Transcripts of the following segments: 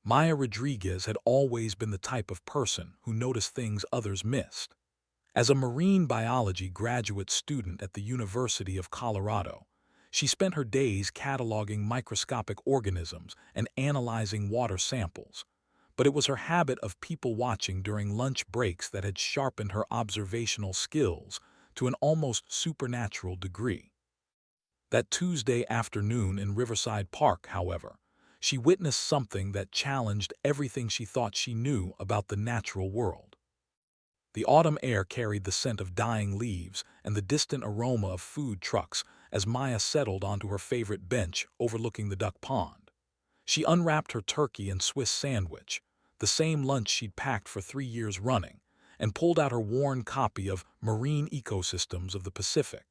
Maya Rodriguez had always been the type of person who noticed things others missed. As a marine biology graduate student at the University of Colorado, she spent her days cataloging microscopic organisms and analyzing water samples. But it was her habit of people watching during lunch breaks that had sharpened her observational skills to an almost supernatural degree. That Tuesday afternoon in Riverside Park, however, she witnessed something that challenged everything she thought she knew about the natural world. The autumn air carried the scent of dying leaves and the distant aroma of food trucks as Maya settled onto her favorite bench overlooking the duck pond. She unwrapped her turkey and Swiss sandwich, the same lunch she'd packed for 3 years running, and pulled out her worn copy of Marine Ecosystems of the Pacific.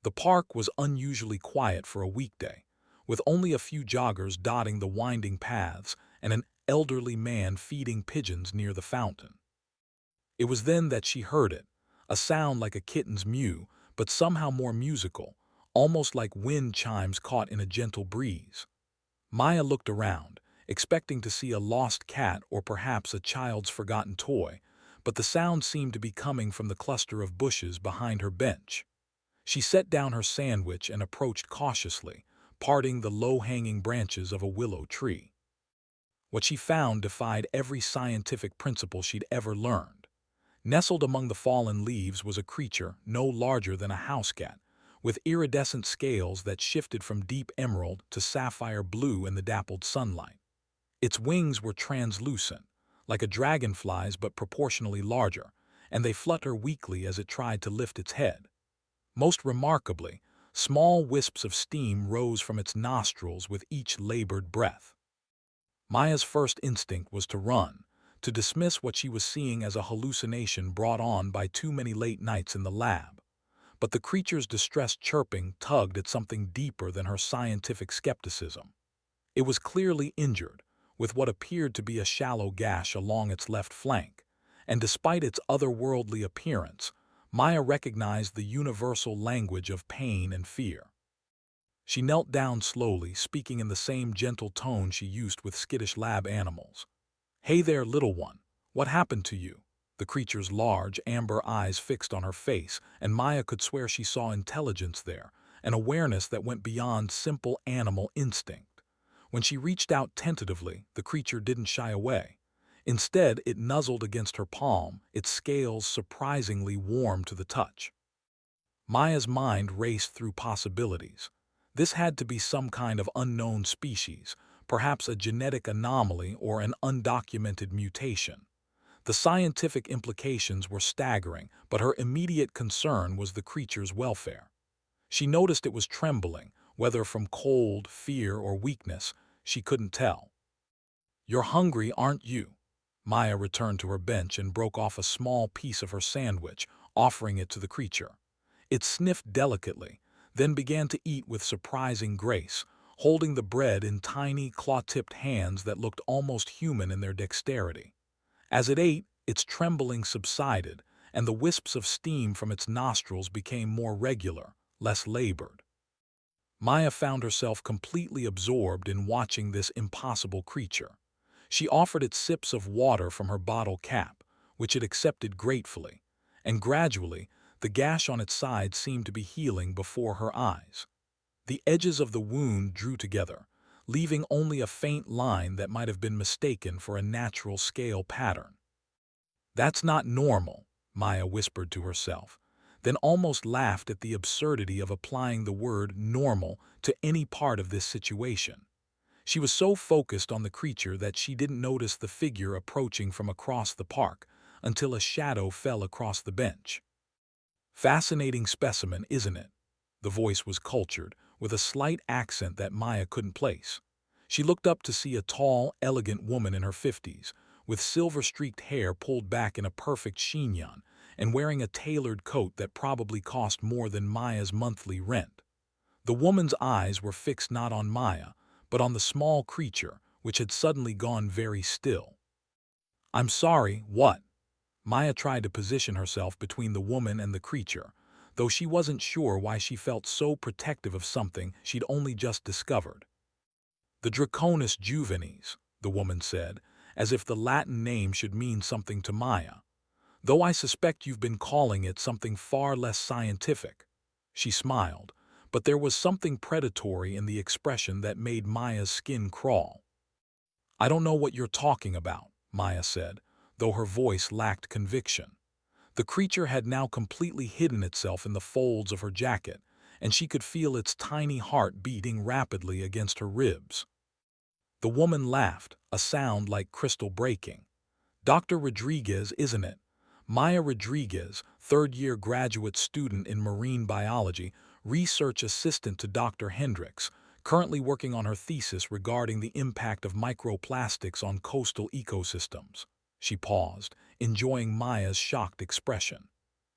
The park was unusually quiet for a weekday, with only a few joggers dotting the winding paths and an elderly man feeding pigeons near the fountain. It was then that she heard it, a sound like a kitten's mew, but somehow more musical, almost like wind chimes caught in a gentle breeze. Maya looked around, expecting to see a lost cat or perhaps a child's forgotten toy, but the sound seemed to be coming from the cluster of bushes behind her bench. She set down her sandwich and approached cautiously, parting the low-hanging branches of a willow tree. What she found defied every scientific principle she'd ever learned. Nestled among the fallen leaves was a creature no larger than a house cat, with iridescent scales that shifted from deep emerald to sapphire blue in the dappled sunlight. Its wings were translucent, like a dragonfly's but proportionally larger, and they fluttered weakly as it tried to lift its head. Most remarkably, small wisps of steam rose from its nostrils with each labored breath. Maya's first instinct was to run, to dismiss what she was seeing as a hallucination brought on by too many late nights in the lab. But the creature's distressed chirping tugged at something deeper than her scientific skepticism. It was clearly injured, with what appeared to be a shallow gash along its left flank, and despite its otherworldly appearance, Maya recognized the universal language of pain and fear. She knelt down slowly, speaking in the same gentle tone she used with skittish lab animals. "Hey there, little one. What happened to you?" The creature's large, amber eyes fixed on her face, and Maya could swear she saw intelligence there, an awareness that went beyond simple animal instinct. When she reached out tentatively, the creature didn't shy away. Instead, it nuzzled against her palm, its scales surprisingly warm to the touch. Maya's mind raced through possibilities. This had to be some kind of unknown species, perhaps a genetic anomaly or an undocumented mutation. The scientific implications were staggering, but her immediate concern was the creature's welfare. She noticed it was trembling, whether from cold, fear, or weakness, she couldn't tell. "You're hungry, aren't you?" Maya returned to her bench and broke off a small piece of her sandwich, offering it to the creature. It sniffed delicately, then began to eat with surprising grace, holding the bread in tiny, claw-tipped hands that looked almost human in their dexterity. As it ate, its trembling subsided, and the wisps of steam from its nostrils became more regular, less labored. Maya found herself completely absorbed in watching this impossible creature. She offered it sips of water from her bottle cap, which it accepted gratefully, and gradually, the gash on its side seemed to be healing before her eyes. The edges of the wound drew together, leaving only a faint line that might have been mistaken for a natural scale pattern. "That's not normal," Maya whispered to herself, then almost laughed at the absurdity of applying the word normal to any part of this situation. She was so focused on the creature that she didn't notice the figure approaching from across the park until a shadow fell across the bench. "Fascinating specimen, isn't it?" The voice was cultured, with a slight accent that Maya couldn't place. She looked up to see a tall, elegant woman in her 50s, with silver-streaked hair pulled back in a perfect chignon, and wearing a tailored coat that probably cost more than Maya's monthly rent. The woman's eyes were fixed not on Maya, but on the small creature, which had suddenly gone very still. "I'm sorry, what?" Maya tried to position herself between the woman and the creature, though she wasn't sure why she felt so protective of something she'd only just discovered. "The Draconis juvenis," the woman said, as if the Latin name should mean something to Maya. Though I suspect you've been calling it something far less scientific. She smiled, but there was something predatory in the expression that made Maya's skin crawl. I don't know what you're talking about, Maya said, though her voice lacked conviction. The creature had now completely hidden itself in the folds of her jacket, and she could feel its tiny heart beating rapidly against her ribs. The woman laughed, a sound like crystal breaking. Dr. Rodriguez, isn't it? Maya Rodriguez, third-year graduate student in marine biology, research assistant to Dr. Hendricks, currently working on her thesis regarding the impact of microplastics on coastal ecosystems. She paused, enjoying Maya's shocked expression.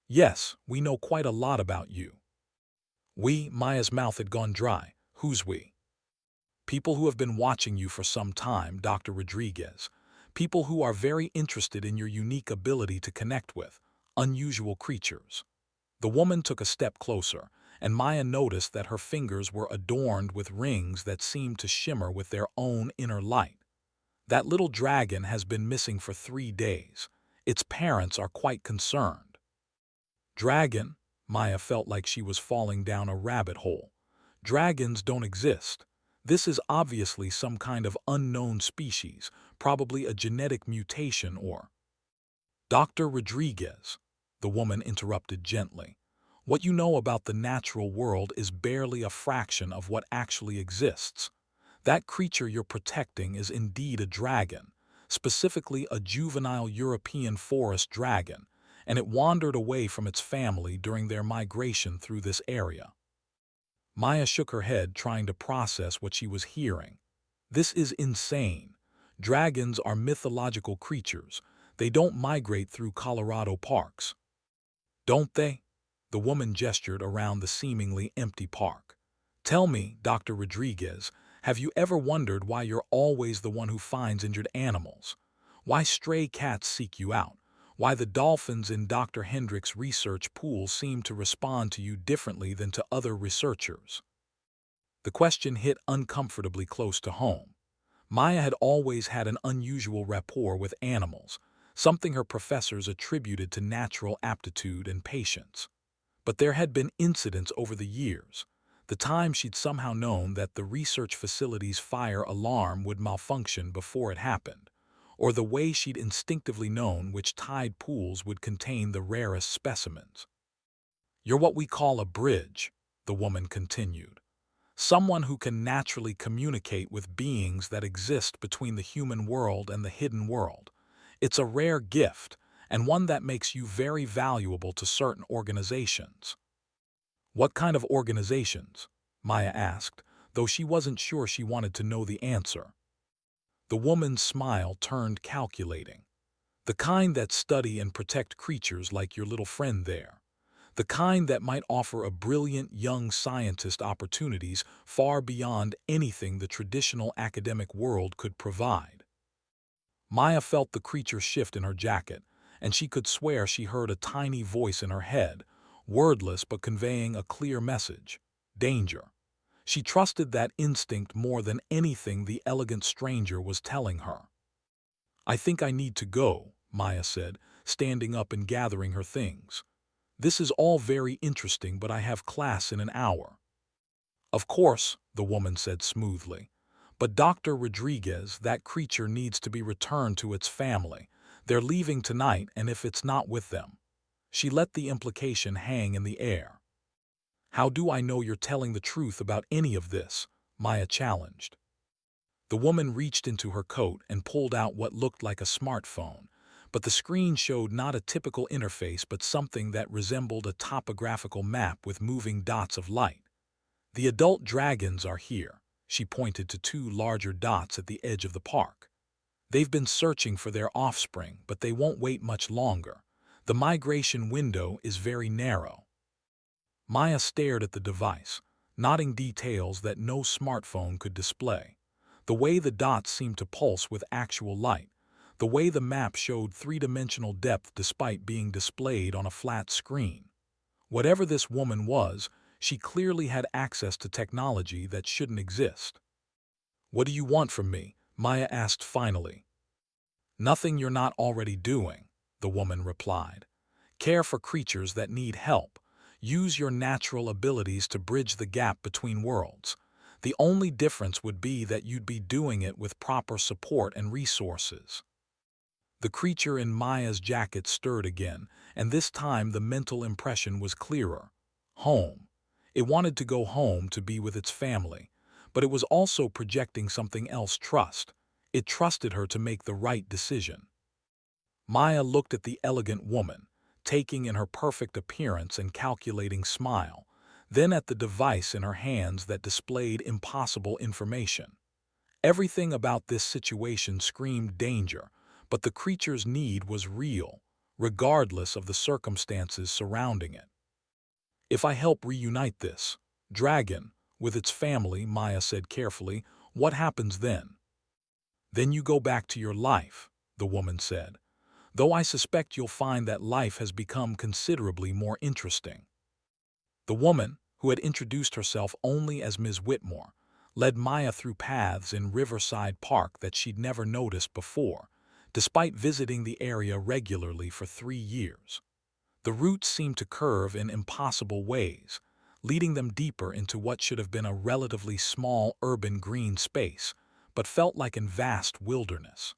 Yes, we know quite a lot about you. We, Maya's mouth had gone dry. Who's we? People who have been watching you for some time, Dr. Rodriguez. People who are very interested in your unique ability to connect with unusual creatures. The woman took a step closer, and Maya noticed that her fingers were adorned with rings that seemed to shimmer with their own inner light. That little dragon has been missing for 3 days. Its parents are quite concerned. Dragon? Maya felt like she was falling down a rabbit hole. Dragons don't exist. This is obviously some kind of unknown species, probably a genetic mutation or… Dr. Rodriguez, the woman interrupted gently. What you know about the natural world is barely a fraction of what actually exists. That creature you're protecting is indeed a dragon, specifically a juvenile European forest dragon, and it wandered away from its family during their migration through this area. Maya shook her head, trying to process what she was hearing. This is insane. Dragons are mythological creatures. They don't migrate through Colorado parks. Don't they? The woman gestured around the seemingly empty park. Tell me, Dr. Rodriguez, have you ever wondered why you're always the one who finds injured animals? Why stray cats seek you out? Why the dolphins in Dr. Hendricks' research pool seem to respond to you differently than to other researchers? The question hit uncomfortably close to home. Maya had always had an unusual rapport with animals, something her professors attributed to natural aptitude and patience. But there had been incidents over the years. The time she'd somehow known that the research facility's fire alarm would malfunction before it happened, or the way she'd instinctively known which tide pools would contain the rarest specimens. You're what we call a bridge, the woman continued. Someone who can naturally communicate with beings that exist between the human world and the hidden world. It's a rare gift, and one that makes you very valuable to certain organizations. What kind of organizations? Maya asked, though she wasn't sure she wanted to know the answer. The woman's smile turned calculating. The kind that study and protect creatures like your little friend there. The kind that might offer a brilliant young scientist opportunities far beyond anything the traditional academic world could provide. Maya felt the creature shift in her jacket, and she could swear she heard a tiny voice in her head, wordless but conveying a clear message: danger. She trusted that instinct more than anything the elegant stranger was telling her. I think I need to go, Maya said, standing up and gathering her things. This is all very interesting, but I have class in an hour. Of course, the woman said smoothly. But Dr. Rodriguez, that creature needs to be returned to its family. They're leaving tonight, and if it's not with them. She let the implication hang in the air. How do I know you're telling the truth about any of this? Maya challenged. The woman reached into her coat and pulled out what looked like a smartphone, but the screen showed not a typical interface but something that resembled a topographical map with moving dots of light. The adult dragons are here. She pointed to 2 larger dots at the edge of the park. They've been searching for their offspring, but they won't wait much longer. The migration window is very narrow. Maya stared at the device, noting details that no smartphone could display. The way the dots seemed to pulse with actual light. The way the map showed 3-dimensional depth despite being displayed on a flat screen. Whatever this woman was, she clearly had access to technology that shouldn't exist. What do you want from me? Maya asked finally. Nothing you're not already doing, the woman replied. Care for creatures that need help. Use your natural abilities to bridge the gap between worlds. The only difference would be that you'd be doing it with proper support and resources. The creature in Maya's jacket stirred again, and this time the mental impression was clearer. Home. It wanted to go home to be with its family, but it was also projecting something else: trust. It trusted her to make the right decision. Maya looked at the elegant woman, taking in her perfect appearance and calculating smile, then at the device in her hands that displayed impossible information. Everything about this situation screamed danger, but the creature's need was real, regardless of the circumstances surrounding it. If I help reunite this dragon with its family, Maya said carefully, what happens then? Then you go back to your life, the woman said, though I suspect you'll find that life has become considerably more interesting. The woman, who had introduced herself only as Ms. Whitmore, led Maya through paths in Riverside Park that she'd never noticed before, despite visiting the area regularly for 3 years. The routes seemed to curve in impossible ways, leading them deeper into what should have been a relatively small urban green space, but felt like a vast wilderness.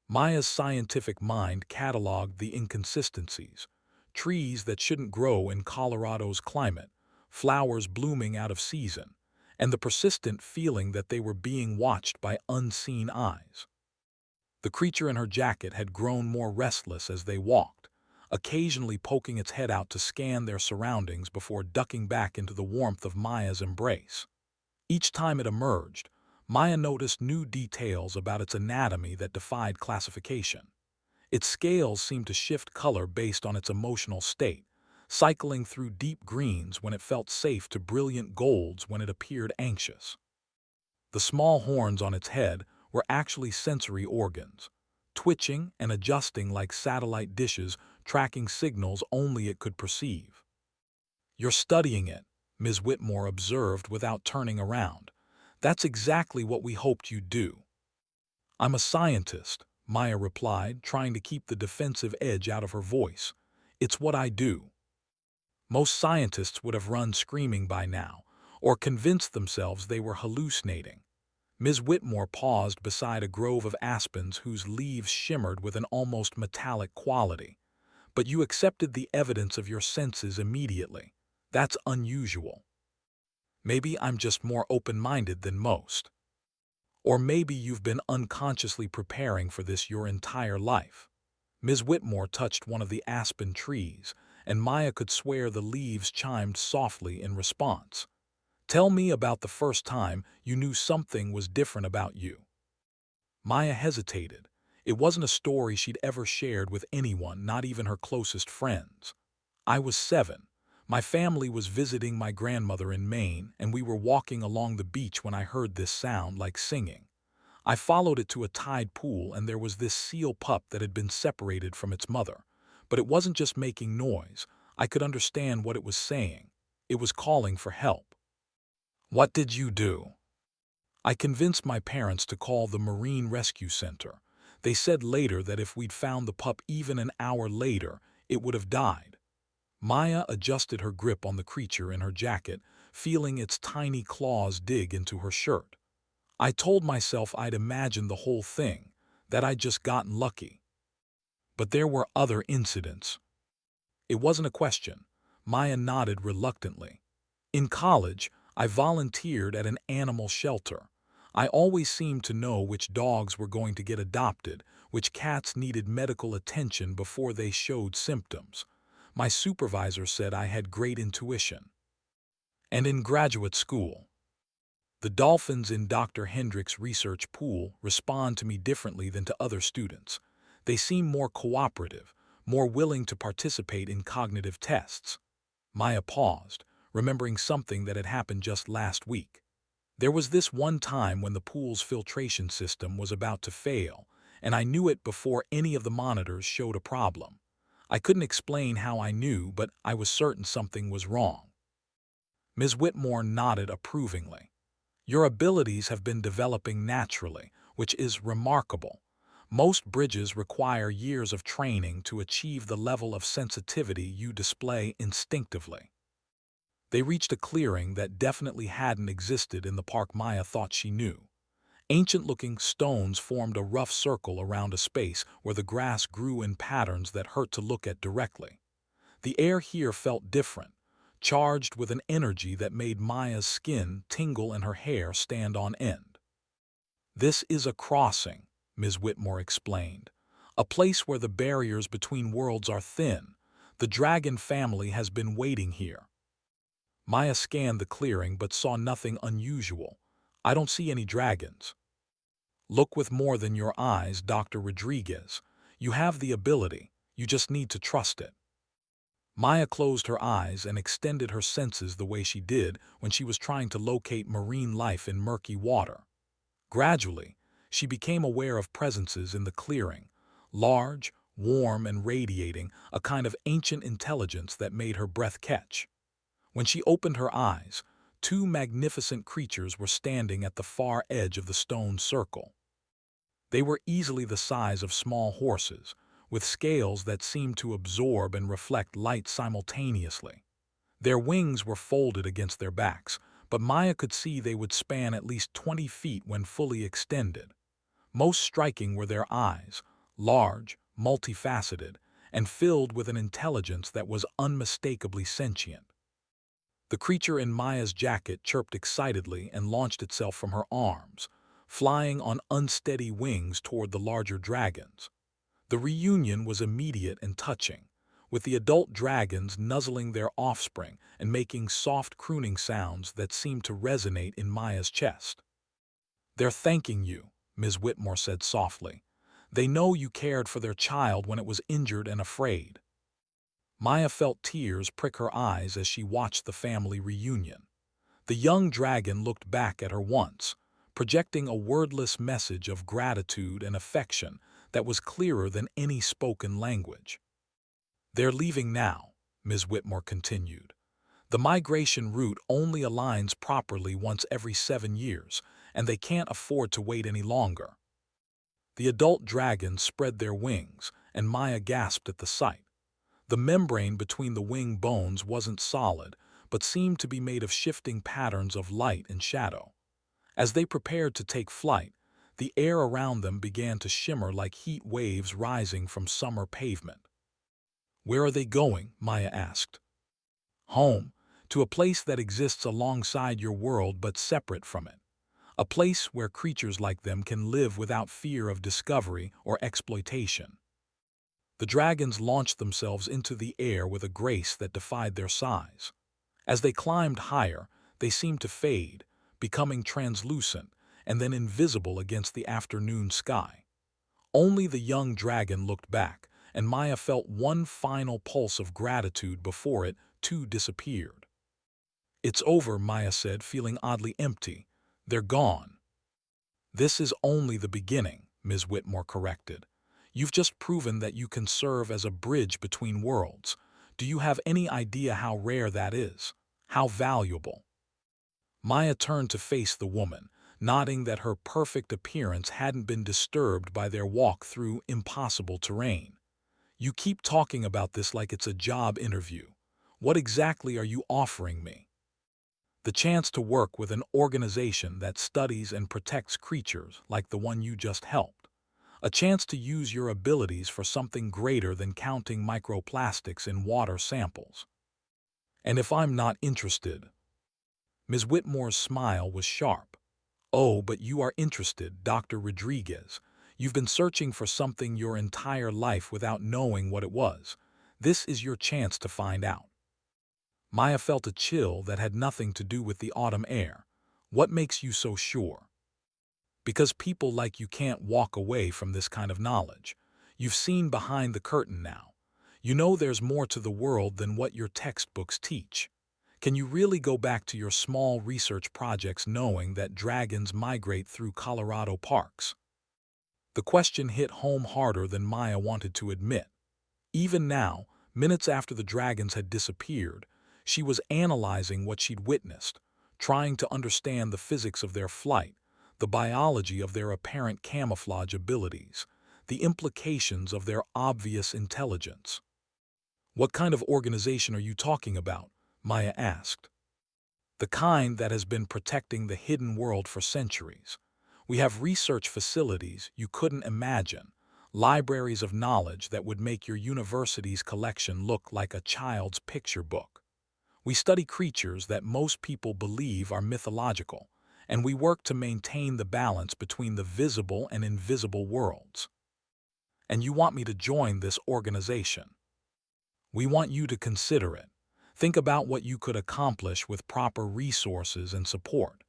Maya's scientific mind cataloged the inconsistencies: trees that shouldn't grow in Colorado's climate, flowers blooming out of season, and the persistent feeling that they were being watched by unseen eyes. The creature in her jacket had grown more restless as they walked, occasionally poking its head out to scan their surroundings before ducking back into the warmth of Maya's embrace. Each time it emerged, Maya noticed new details about its anatomy that defied classification. Its scales seemed to shift color based on its emotional state, cycling through deep greens when it felt safe to brilliant golds when it appeared anxious. The small horns on its head were actually sensory organs, twitching and adjusting like satellite dishes, tracking signals only it could perceive. You're studying it, Ms. Whitmore observed without turning around. That's exactly what we hoped you'd do. I'm a scientist, Maya replied, trying to keep the defensive edge out of her voice. It's what I do. Most scientists would have run screaming by now, or convinced themselves they were hallucinating. Ms. Whitmore paused beside a grove of aspens whose leaves shimmered with an almost metallic quality. But you accepted the evidence of your senses immediately. That's unusual. Maybe I'm just more open-minded than most. Or maybe you've been unconsciously preparing for this your entire life. Ms. Whitmore touched one of the aspen trees, and Maya could swear the leaves chimed softly in response. Tell me about the first time you knew something was different about you. Maya hesitated. It wasn't a story she'd ever shared with anyone, not even her closest friends. I was 7. My family was visiting my grandmother in Maine, and we were walking along the beach when I heard this sound like singing. I followed it to a tide pool, and there was this seal pup that had been separated from its mother. But it wasn't just making noise. I could understand what it was saying. It was calling for help. What did you do? I convinced my parents to call the Marine Rescue Center. They said later that if we'd found the pup even an hour later, it would have died. Maya adjusted her grip on the creature in her jacket, feeling its tiny claws dig into her shirt. I told myself I'd imagined the whole thing, that I'd just gotten lucky. But there were other incidents. It wasn't a question. Maya nodded reluctantly. In college, I volunteered at an animal shelter. I always seemed to know which dogs were going to get adopted, which cats needed medical attention before they showed symptoms. My supervisor said I had great intuition. And in graduate school, the dolphins in Dr. Hendrick's research pool respond to me differently than to other students. They seem more cooperative, more willing to participate in cognitive tests. Maya paused, remembering something that had happened just last week. There was this one time when the pool's filtration system was about to fail, and I knew it before any of the monitors showed a problem. I couldn't explain how I knew, but I was certain something was wrong. Ms. Whitmore nodded approvingly. Your abilities have been developing naturally, which is remarkable. Most bridges require years of training to achieve the level of sensitivity you display instinctively. They reached a clearing that definitely hadn't existed in the park Maya thought she knew. Ancient-looking stones formed a rough circle around a space where the grass grew in patterns that hurt to look at directly. The air here felt different, charged with an energy that made Maya's skin tingle and her hair stand on end. "This is a crossing," Ms. Whitmore explained. "A place where the barriers between worlds are thin. The dragon family has been waiting here." Maya scanned the clearing but saw nothing unusual. "I don't see any dragons." "Look with more than your eyes, Dr. Rodriguez. You have the ability. You just need to trust it." Maya closed her eyes and extended her senses the way she did when she was trying to locate marine life in murky water. Gradually, she became aware of presences in the clearing, large, warm, and radiating a kind of ancient intelligence that made her breath catch. When she opened her eyes, two magnificent creatures were standing at the far edge of the stone circle. They were easily the size of small horses, with scales that seemed to absorb and reflect light simultaneously. Their wings were folded against their backs, but Maya could see they would span at least 20 feet when fully extended. Most striking were their eyes, large, multifaceted, and filled with an intelligence that was unmistakably sentient. The creature in Maya's jacket chirped excitedly and launched itself from her arms, flying on unsteady wings toward the larger dragons. The reunion was immediate and touching, with the adult dragons nuzzling their offspring and making soft crooning sounds that seemed to resonate in Maya's chest. "They're thanking you," Ms. Whitmore said softly. "They know you cared for their child when it was injured and afraid." Maya felt tears prick her eyes as she watched the family reunion. The young dragon looked back at her once, projecting a wordless message of gratitude and affection that was clearer than any spoken language. "They're leaving now," Ms. Whitmore continued. "The migration route only aligns properly once every 7 years, and they can't afford to wait any longer." The adult dragons spread their wings, and Maya gasped at the sight. The membrane between the wing bones wasn't solid, but seemed to be made of shifting patterns of light and shadow. As they prepared to take flight, the air around them began to shimmer like heat waves rising from summer pavement. "Where are they going?" Maya asked. "Home, to a place that exists alongside your world but separate from it. A place where creatures like them can live without fear of discovery or exploitation." The dragons launched themselves into the air with a grace that defied their size. As they climbed higher, they seemed to fade, becoming translucent and then invisible against the afternoon sky. Only the young dragon looked back, and Maya felt one final pulse of gratitude before it, too, disappeared. "It's over," Maya said, feeling oddly empty. "They're gone." "This is only the beginning," Ms. Whitmore corrected. "You've just proven that you can serve as a bridge between worlds. Do you have any idea how rare that is? How valuable?" Maya turned to face the woman, nodding that her perfect appearance hadn't been disturbed by their walk through impossible terrain. "You keep talking about this like it's a job interview. What exactly are you offering me?" "The chance to work with an organization that studies and protects creatures like the one you just helped. A chance to use your abilities for something greater than counting microplastics in water samples." "And if I'm not interested?" Ms. Whitmore's smile was sharp. "Oh, but you are interested, Dr. Rodriguez. You've been searching for something your entire life without knowing what it was. This is your chance to find out." Maya felt a chill that had nothing to do with the autumn air. "What makes you so sure?" "Because people like you can't walk away from this kind of knowledge. You've seen behind the curtain now. You know there's more to the world than what your textbooks teach. Can you really go back to your small research projects knowing that dragons migrate through Colorado parks?" The question hit home harder than Maya wanted to admit. Even now, minutes after the dragons had disappeared, she was analyzing what she'd witnessed, trying to understand the physics of their flight, the biology of their apparent camouflage abilities, the implications of their obvious intelligence. "What kind of organization are you talking about?" Maya asked. "The kind that has been protecting the hidden world for centuries. We have research facilities you couldn't imagine, libraries of knowledge that would make your university's collection look like a child's picture book. We study creatures that most people believe are mythological, and we work to maintain the balance between the visible and invisible worlds. And you want me to join this organization? We want you to consider it. Think about what you could accomplish with proper resources and support.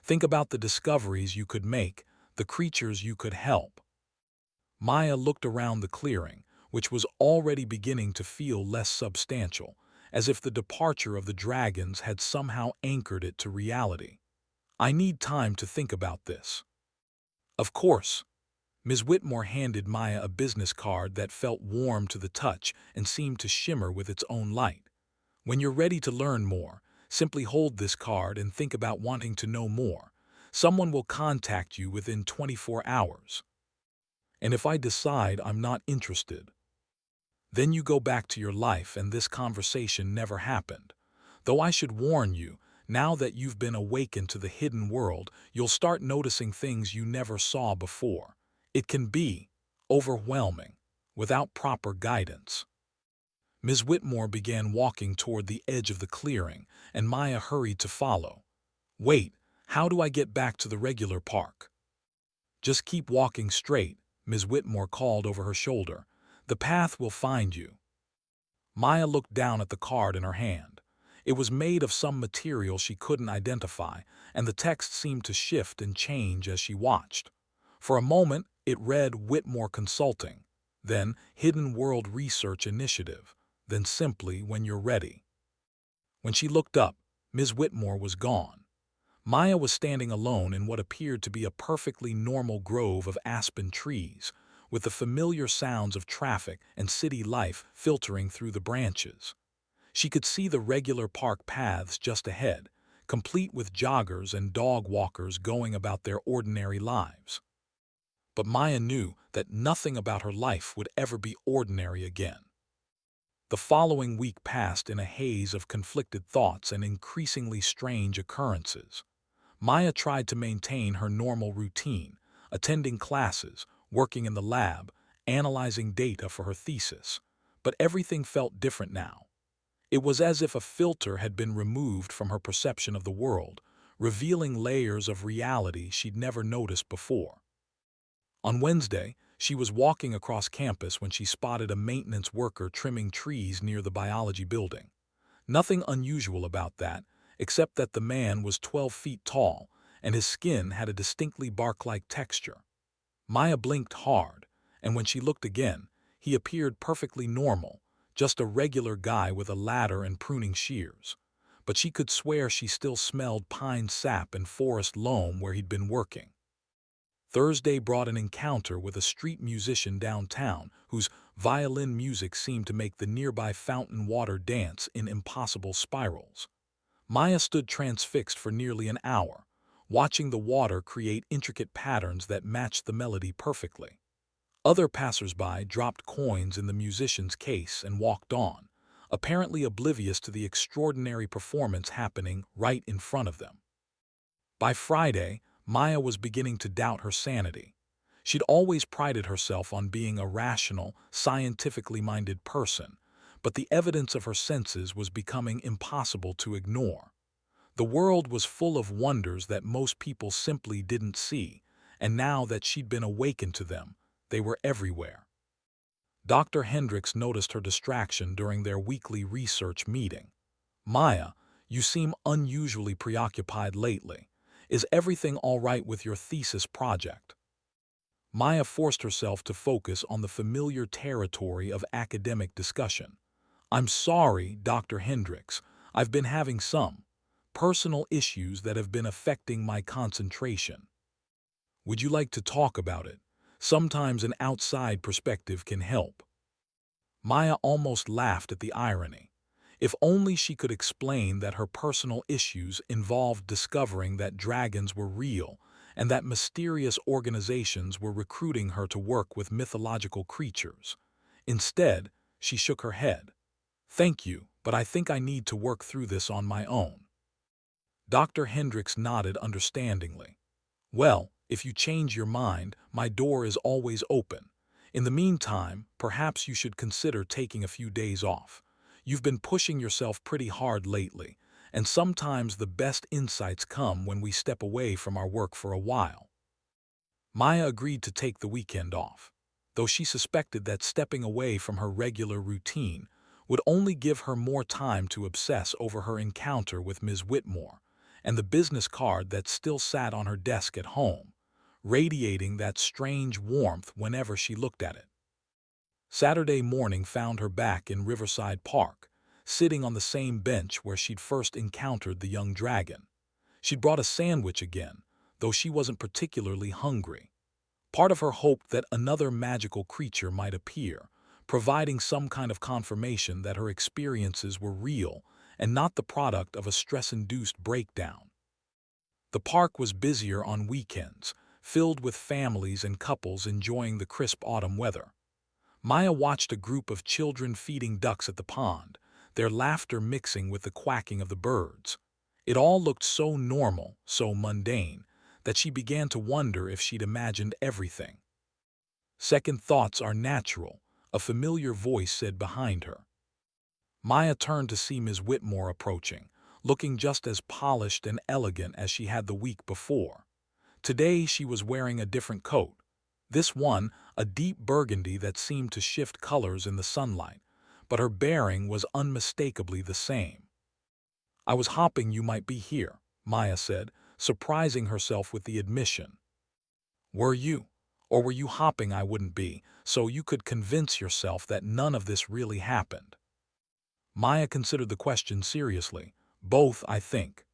Think about the discoveries you could make, the creatures you could help." Maya looked around the clearing, which was already beginning to feel less substantial, as if the departure of the dragons had somehow anchored it to reality. "I need time to think about this." "Of course." Ms. Whitmore handed Maya a business card that felt warm to the touch and seemed to shimmer with its own light. "When you're ready to learn more, simply hold this card and think about wanting to know more. Someone will contact you within 24 hours. And if I decide I'm not interested, then you go back to your life and this conversation never happened. Though I should warn you, now that you've been awakened to the hidden world, you'll start noticing things you never saw before. It can be overwhelming without proper guidance." Ms. Whitmore began walking toward the edge of the clearing, and Maya hurried to follow. "Wait, how do I get back to the regular park?" "Just keep walking straight," Ms. Whitmore called over her shoulder. "The path will find you." Maya looked down at the card in her hand. It was made of some material she couldn't identify, and the text seemed to shift and change as she watched. For a moment, it read Whitmore Consulting, then Hidden World Research Initiative, then simply When You're Ready. When she looked up, Ms. Whitmore was gone. Maya was standing alone in what appeared to be a perfectly normal grove of aspen trees, with the familiar sounds of traffic and city life filtering through the branches. She could see the regular park paths just ahead, complete with joggers and dog walkers going about their ordinary lives. But Maya knew that nothing about her life would ever be ordinary again. The following week passed in a haze of conflicted thoughts and increasingly strange occurrences. Maya tried to maintain her normal routine, attending classes, working in the lab, analyzing data for her thesis. But everything felt different now. It was as if a filter had been removed from her perception of the world, revealing layers of reality she'd never noticed before. On Wednesday, she was walking across campus when she spotted a maintenance worker trimming trees near the biology building. Nothing unusual about that, except that the man was 12 feet tall and his skin had a distinctly bark-like texture. Maya blinked hard, and when she looked again, he appeared perfectly normal, just a regular guy with a ladder and pruning shears. But she could swear she still smelled pine sap and forest loam where he'd been working. Thursday brought an encounter with a street musician downtown whose violin music seemed to make the nearby fountain water dance in impossible spirals. Maya stood transfixed for nearly an hour, watching the water create intricate patterns that matched the melody perfectly. Other passersby dropped coins in the musician's case and walked on, apparently oblivious to the extraordinary performance happening right in front of them. By Friday, Maya was beginning to doubt her sanity. She'd always prided herself on being a rational, scientifically minded person, but the evidence of her senses was becoming impossible to ignore. The world was full of wonders that most people simply didn't see, and now that she'd been awakened to them, they were everywhere. Dr. Hendricks noticed her distraction during their weekly research meeting. "Maya, you seem unusually preoccupied lately. Is everything all right with your thesis project?" Maya forced herself to focus on the familiar territory of academic discussion. "I'm sorry, Dr. Hendricks. I've been having some personal issues that have been affecting my concentration. Would you like to talk about it? Sometimes an outside perspective can help." Maya almost laughed at the irony. If only she could explain that her personal issues involved discovering that dragons were real and that mysterious organizations were recruiting her to work with mythological creatures. Instead, she shook her head. "Thank you, but I think I need to work through this on my own." Dr. Hendricks nodded understandingly. "Well, if you change your mind, my door is always open. In the meantime, perhaps you should consider taking a few days off. You've been pushing yourself pretty hard lately, and sometimes the best insights come when we step away from our work for a while." Maya agreed to take the weekend off, though she suspected that stepping away from her regular routine would only give her more time to obsess over her encounter with Ms. Whitmore and the business card that still sat on her desk at home, radiating that strange warmth whenever she looked at it. Saturday morning found her back in Riverside Park, sitting on the same bench where she'd first encountered the young dragon. She'd brought a sandwich again, though she wasn't particularly hungry. Part of her hoped that another magical creature might appear, providing some kind of confirmation that her experiences were real and not the product of a stress-induced breakdown. The park was busier on weekends, filled with families and couples enjoying the crisp autumn weather. Maya watched a group of children feeding ducks at the pond, their laughter mixing with the quacking of the birds. It all looked so normal, so mundane, that she began to wonder if she'd imagined everything. "Second thoughts are natural," a familiar voice said behind her. Maya turned to see Ms. Whitmore approaching, looking just as polished and elegant as she had the week before. Today she was wearing a different coat. This one, a deep burgundy that seemed to shift colors in the sunlight, but her bearing was unmistakably the same. "I was hoping you might be here," Maya said, surprising herself with the admission. "Were you? Or were you hoping I wouldn't be, so you could convince yourself that none of this really happened?" Maya considered the question seriously. "Both, I think."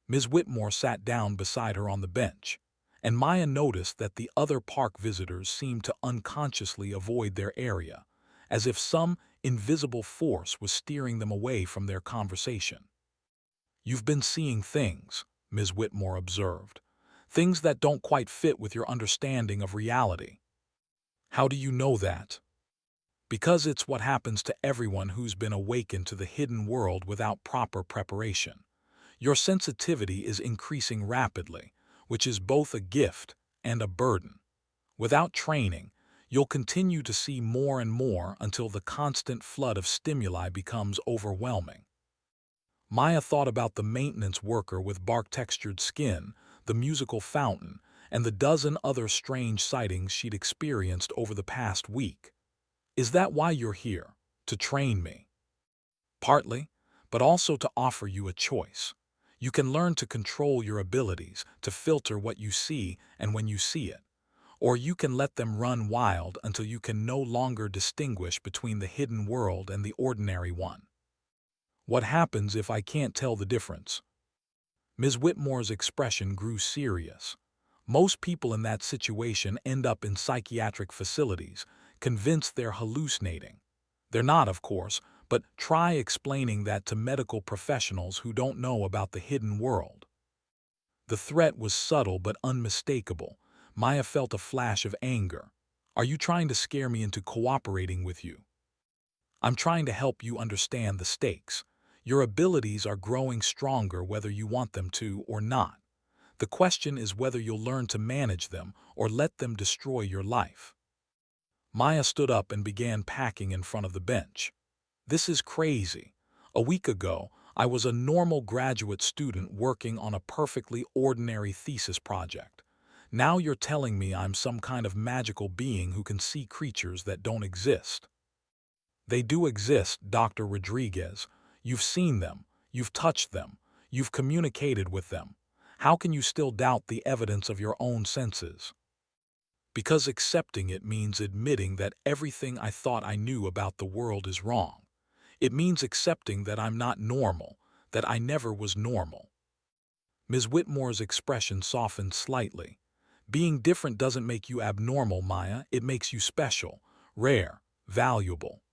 Ms. Whitmore sat down beside her on the bench, and Maya noticed that the other park visitors seemed to unconsciously avoid their area, as if some invisible force was steering them away from their conversation. "You've been seeing things," Ms. Whitmore observed, "things that don't quite fit with your understanding of reality." "How do you know that?" "Because it's what happens to everyone who's been awakened to the hidden world without proper preparation. Your sensitivity is increasing rapidly, which is both a gift and a burden. Without training, you'll continue to see more and more until the constant flood of stimuli becomes overwhelming." Maya thought about the maintenance worker with bark-textured skin, the musical fountain, and the dozen other strange sightings she'd experienced over the past week. "Is that why you're here? To train me?" "Partly, but also to offer you a choice. You can learn to control your abilities, to filter what you see and when you see it. Or you can let them run wild until you can no longer distinguish between the hidden world and the ordinary one." "What happens if I can't tell the difference?" Ms. Whitmore's expression grew serious. "Most people in that situation end up in psychiatric facilities, convinced they're hallucinating. They're not, of course, but try explaining that to medical professionals who don't know about the hidden world." The threat was subtle but unmistakable. Maya felt a flash of anger. "Are you trying to scare me into cooperating with you?" "I'm trying to help you understand the stakes. Your abilities are growing stronger whether you want them to or not. The question is whether you'll learn to manage them or let them destroy your life." Maya stood up and began packing in front of the bench. "This is crazy. A week ago, I was a normal graduate student working on a perfectly ordinary thesis project. Now you're telling me I'm some kind of magical being who can see creatures that don't exist." "They do exist, Dr. Rodriguez. You've seen them, you've touched them, you've communicated with them. How can you still doubt the evidence of your own senses?" "Because accepting it means admitting that everything I thought I knew about the world is wrong. It means accepting that I'm not normal, that I never was normal." Ms. Whitmore's expression softened slightly. "Being different doesn't make you abnormal, Maya. It makes you special, rare, valuable."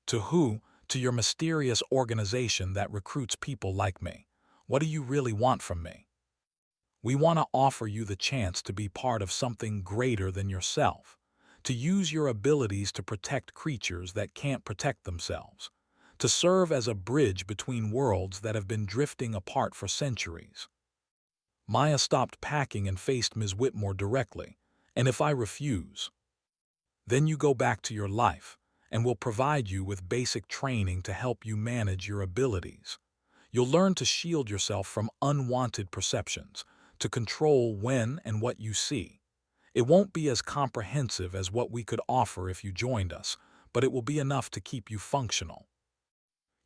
"To who? To your mysterious organization that recruits people like me. What do you really want from me?" We want to offer you the chance to be part of something greater than yourself, to use your abilities to protect creatures that can't protect themselves, to serve as a bridge between worlds that have been drifting apart for centuries. Maya stopped packing and faced Ms. Whitmore directly. And if I refuse? Then you go back to your life, and we'll provide you with basic training to help you manage your abilities. You'll learn to shield yourself from unwanted perceptions, to control when and what you see. It won't be as comprehensive as what we could offer if you joined us, but it will be enough to keep you functional.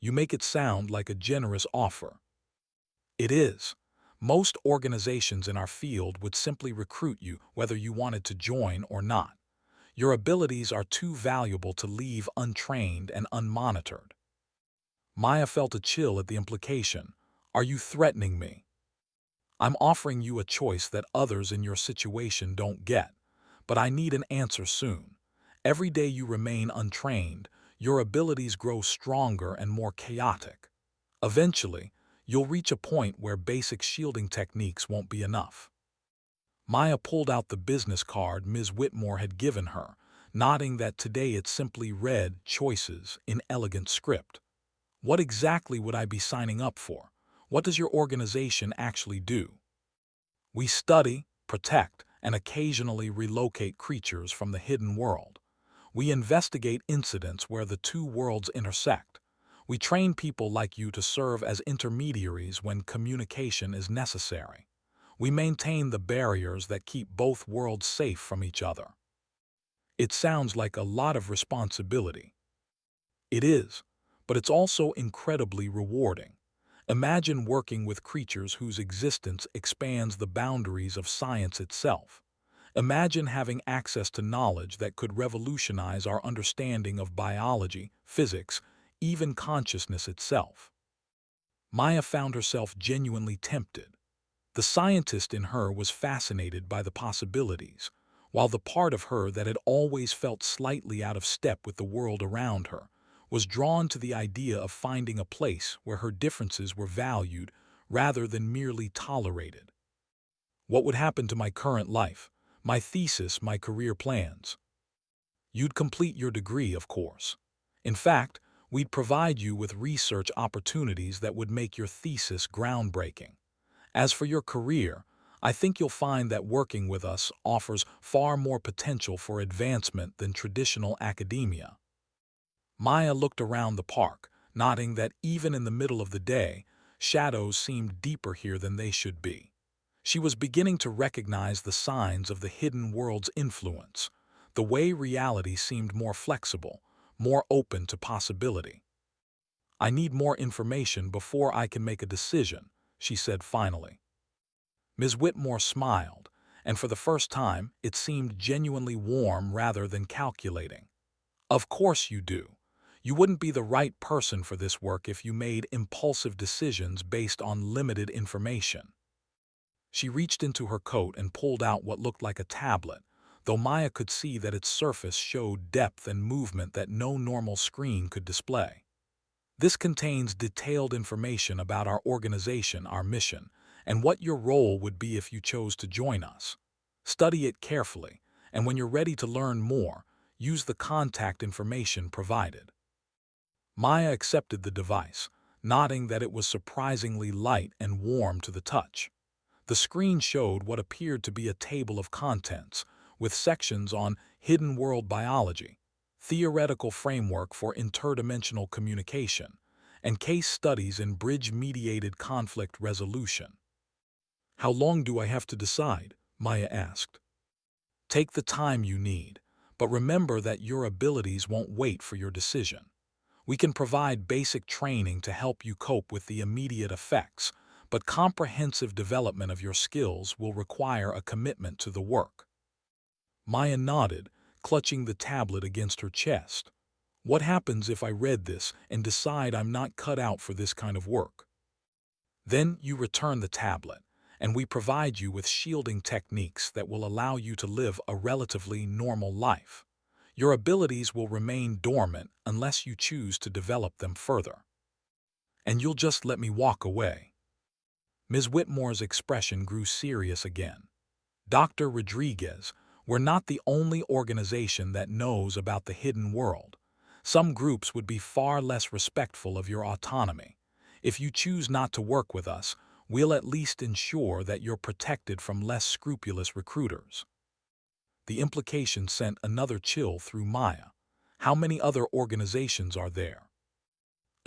You make it sound like a generous offer. It is. Most organizations in our field would simply recruit you whether you wanted to join or not. Your abilities are too valuable to leave untrained and unmonitored. Maya felt a chill at the implication. Are you threatening me? I'm offering you a choice that others in your situation don't get, but I need an answer soon. Every day you remain untrained, your abilities grow stronger and more chaotic. Eventually, you'll reach a point where basic shielding techniques won't be enough. Maya pulled out the business card Ms. Whitmore had given her, nodding that today it simply read choices in elegant script. What exactly would I be signing up for? What does your organization actually do? We study, protect, and occasionally relocate creatures from the hidden world. We investigate incidents where the two worlds intersect. We train people like you to serve as intermediaries when communication is necessary. We maintain the barriers that keep both worlds safe from each other. It sounds like a lot of responsibility. It is, but it's also incredibly rewarding. Imagine working with creatures whose existence expands the boundaries of science itself. Imagine having access to knowledge that could revolutionize our understanding of biology, physics, even consciousness itself. Maya found herself genuinely tempted. The scientist in her was fascinated by the possibilities, while the part of her that had always felt slightly out of step with the world around her was drawn to the idea of finding a place where her differences were valued rather than merely tolerated. What would happen to my current life, my thesis, my career plans? You'd complete your degree, of course. In fact, we'd provide you with research opportunities that would make your thesis groundbreaking. As for your career, I think you'll find that working with us offers far more potential for advancement than traditional academia. Maya looked around the park, noting that even in the middle of the day, shadows seemed deeper here than they should be. She was beginning to recognize the signs of the hidden world's influence, the way reality seemed more flexible, more open to possibility. I need more information before I can make a decision, she said finally. Ms. Whitmore smiled, and for the first time it seemed genuinely warm rather than calculating. Of course you do. You wouldn't be the right person for this work if you made impulsive decisions based on limited information. She reached into her coat and pulled out what looked like a tablet, though Maya could see that its surface showed depth and movement that no normal screen could display. This contains detailed information about our organization, our mission, and what your role would be if you chose to join us. Study it carefully, and when you're ready to learn more, use the contact information provided. Maya accepted the device, nodding that it was surprisingly light and warm to the touch. The screen showed what appeared to be a table of contents, with sections on hidden world biology, theoretical framework for interdimensional communication, and case studies in bridge-mediated conflict resolution. How long do I have to decide? Maya asked. Take the time you need, but remember that your abilities won't wait for your decision. We can provide basic training to help you cope with the immediate effects, but comprehensive development of your skills will require a commitment to the work. Maya nodded, clutching the tablet against her chest. What happens if I read this and decide I'm not cut out for this kind of work? Then you return the tablet, and we provide you with shielding techniques that will allow you to live a relatively normal life. Your abilities will remain dormant unless you choose to develop them further. And you'll just let me walk away. Ms. Whitmore's expression grew serious again. Dr. Rodriguez, we're not the only organization that knows about the hidden world. Some groups would be far less respectful of your autonomy. If you choose not to work with us, we'll at least ensure that you're protected from less scrupulous recruiters. The implication sent another chill through Maya. How many other organizations are there?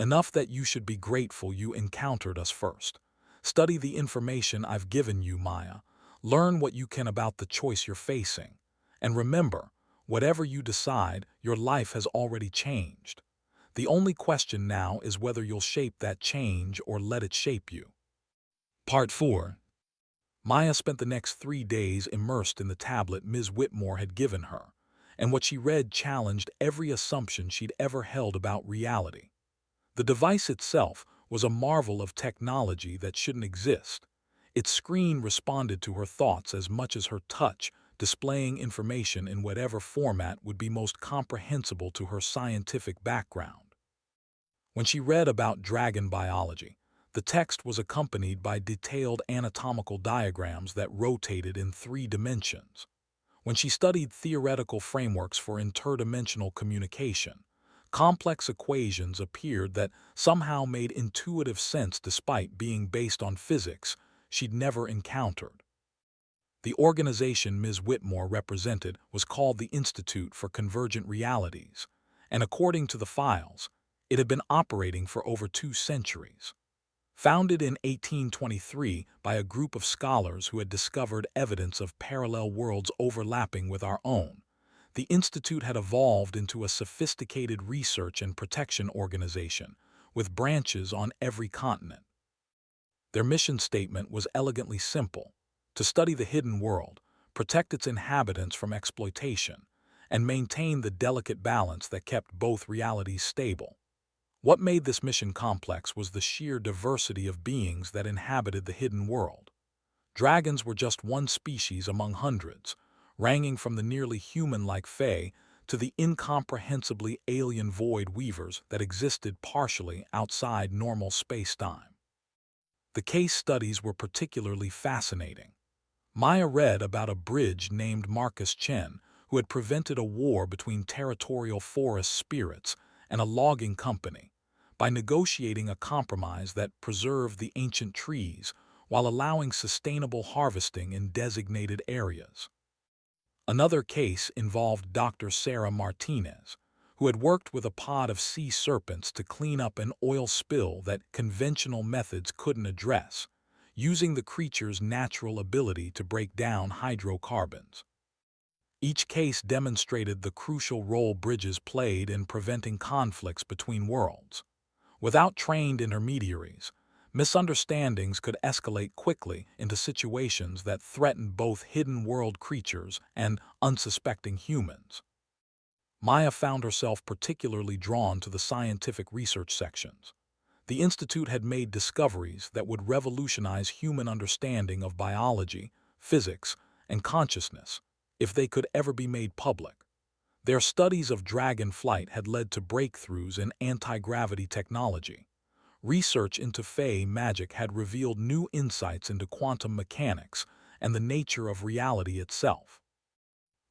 Enough that you should be grateful you encountered us first. Study the information I've given you, Maya. Learn what you can about the choice you're facing. And remember, whatever you decide, your life has already changed. The only question now is whether you'll shape that change or let it shape you. Part 4. Maya spent the next 3 days immersed in the tablet Ms. Whitmore had given her, and what she read challenged every assumption she'd ever held about reality. The device itself was a marvel of technology that shouldn't exist. Its screen responded to her thoughts as much as her touch, displaying information in whatever format would be most comprehensible to her scientific background. When she read about dragon biology, the text was accompanied by detailed anatomical diagrams that rotated in 3 dimensions. When she studied theoretical frameworks for interdimensional communication, complex equations appeared that somehow made intuitive sense despite being based on physics she'd never encountered. The organization Ms. Whitmore represented was called the Institute for Convergent Realities, and according to the files, it had been operating for over 2 centuries. Founded in 1823 by a group of scholars who had discovered evidence of parallel worlds overlapping with our own, the Institute had evolved into a sophisticated research and protection organization, with branches on every continent. Their mission statement was elegantly simple: to study the hidden world, protect its inhabitants from exploitation, and maintain the delicate balance that kept both realities stable. What made this mission complex was the sheer diversity of beings that inhabited the hidden world. Dragons were just one species among hundreds, ranging from the nearly human-like Fae to the incomprehensibly alien void weavers that existed partially outside normal space-time. The case studies were particularly fascinating. Maya read about a bridge named Marcus Chen who had prevented a war between territorial forest spirits and a logging company by negotiating a compromise that preserved the ancient trees while allowing sustainable harvesting in designated areas. Another case involved Dr. Sarah Martinez, who had worked with a pod of sea serpents to clean up an oil spill that conventional methods couldn't address, using the creature's natural ability to break down hydrocarbons. Each case demonstrated the crucial role bridges played in preventing conflicts between worlds. Without trained intermediaries, misunderstandings could escalate quickly into situations that threatened both hidden world creatures and unsuspecting humans. Maya found herself particularly drawn to the scientific research sections. The Institute had made discoveries that would revolutionize human understanding of biology, physics, and consciousness, if they could ever be made public. Their studies of dragon flight had led to breakthroughs in anti-gravity technology. Research into Fae magic had revealed new insights into quantum mechanics and the nature of reality itself.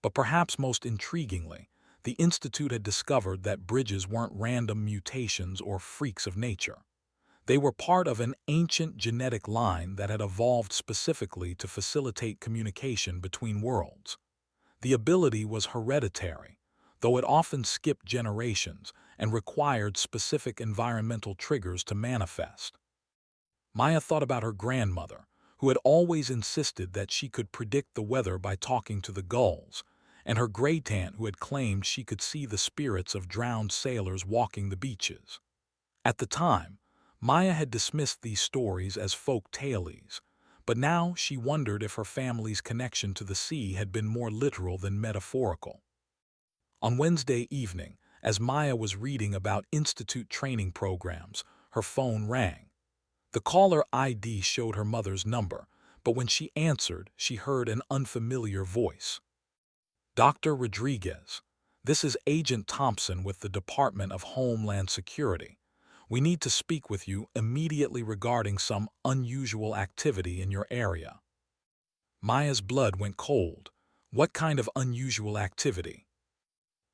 But perhaps most intriguingly, the Institute had discovered that bridges weren't random mutations or freaks of nature. They were part of an ancient genetic line that had evolved specifically to facilitate communication between worlds. The ability was hereditary, though it often skipped generations and required specific environmental triggers to manifest. Maya thought about her grandmother, who had always insisted that she could predict the weather by talking to the gulls, and her great-aunt who had claimed she could see the spirits of drowned sailors walking the beaches. At the time, Maya had dismissed these stories as folk tales, but now she wondered if her family's connection to the sea had been more literal than metaphorical. On Wednesday evening, as Maya was reading about institute training programs, her phone rang. The caller ID showed her mother's number, but when she answered, she heard an unfamiliar voice. Dr. Rodriguez, this is Agent Thompson with the Department of Homeland Security. We need to speak with you immediately regarding some unusual activity in your area." Maya's blood went cold. What kind of unusual activity?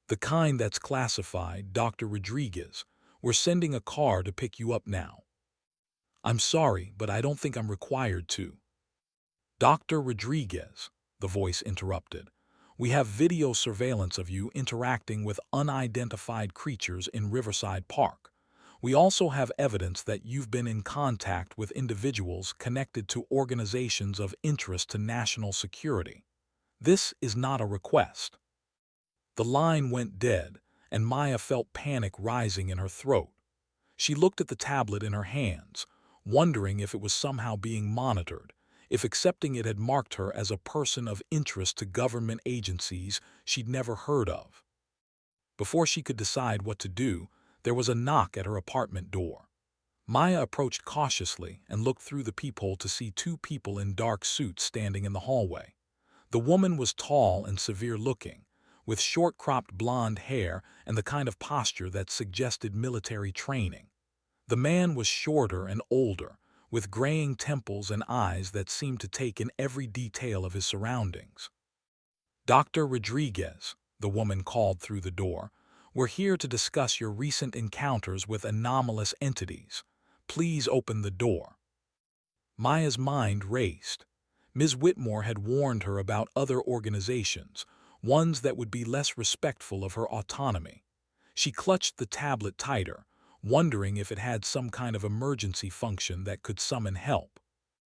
"The kind that's classified, Dr. Rodriguez. We're sending a car to pick you up now." "I'm sorry, but I don't think I'm required to." "Dr. Rodriguez," the voice interrupted, "we have video surveillance of you interacting with unidentified creatures in Riverside Park. We also have evidence that you've been in contact with individuals connected to organizations of interest to national security. This is not a request." The line went dead, and Maya felt panic rising in her throat. She looked at the tablet in her hands, wondering if it was somehow being monitored, if accepting it had marked her as a person of interest to government agencies she'd never heard of. Before she could decide what to do, there was a knock at her apartment door. Maya approached cautiously and looked through the peephole to see two people in dark suits standing in the hallway. The woman was tall and severe-looking, with short-cropped blonde hair and the kind of posture that suggested military training. The man was shorter and older, with graying temples and eyes that seemed to take in every detail of his surroundings. "Dr. Rodriguez," the woman called through the door, "we're here to discuss your recent encounters with anomalous entities. Please open the door." Maya's mind raced. Ms. Whitmore had warned her about other organizations, ones that would be less respectful of her autonomy. She clutched the tablet tighter, wondering if it had some kind of emergency function that could summon help.